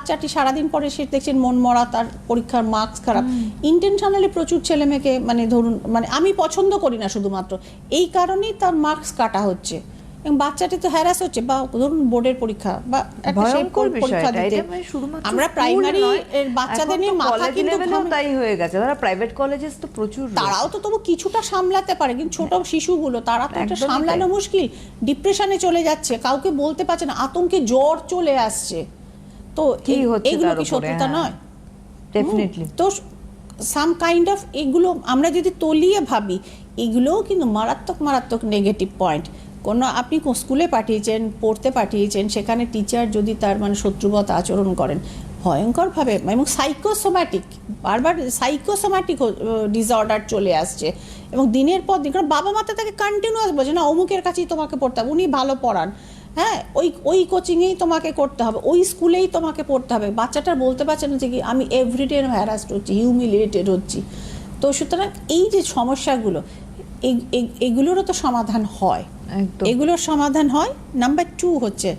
বাচ্চাটি সারাদিন পরে সে দেখছেন মন মরা, তার পরীক্ষার মার্কস খারাপ, ইন্টেনশনালি প্রচুর ছেলে মেয়েকে মানে ধরুন মানে আমি পছন্দ করি না শুধুমাত্র এই কারণেই তার মার্কস কাটা হচ্ছে, এবং বাচ্চাটি তো হ্যারাস হচ্ছে। বা ধরুন বোর্ডের পরীক্ষা বা একটা পরীক্ষা দিতে, আমরা প্রাইমারি এর বাচ্চাদের নিয়ে মাথা কিন্তু তাই হয়ে গেছে। তারা প্রাইভেট কলেজেস তো প্রচুর, তারাও তো তবু কিছুটা সামলাতে পারে, কিন্তু ছোট শিশুগুলো তারা তো এটা সামলানো মুশকিল, ডিপ্রেশনে চলে যাচ্ছে, কাউকে বলতে পারছে না, আতঙ্কে জ্বর চলে আসছে। তো এইগুলো কি সত্যতা নয়? ডেফিনেটলি। তো সাম কাইন্ড অফ এগুলো আমরা যদি তলিয়ে ভাবি, এগুলোও কিন্তু মারাত্মক মারাত্মক নেগেটিভ পয়েন্ট। কোনো আপনি স্কুলে পাঠিয়েছেন, পড়তে পাঠিয়েছেন, সেখানে টিচার যদি তার মানে শত্রুবৎ আচরণ করেন ভয়ঙ্করভাবে, এবং সাইকোসোম্যাটিক, বারবার সাইকোসোম্যাটিক ডিসঅর্ডার চলে আসছে, এবং দিনের পর দিন, কারণ বাবা মাতা তাকে কন্টিনিউয়াস বলছে না অমুকের কাছেই তোমাকে পড়তে হবে, উনি ভালো পড়ান, হ্যাঁ ওই কোচিংয়েই তোমাকে করতে হবে, ওই স্কুলেই তোমাকে পড়তে হবে। বাচ্চাটার বলতে পারছে না যে কি আমি এভরিডে হ্যারাসড হচ্ছি, হিউমিলিয়েটেড হচ্ছি। তো সুতরাং এই যে সমস্যাগুলো, এগুলোরও তো সমাধান হয়, এগুলোর সমাধান হয়। নাম্বার 2 হচ্ছে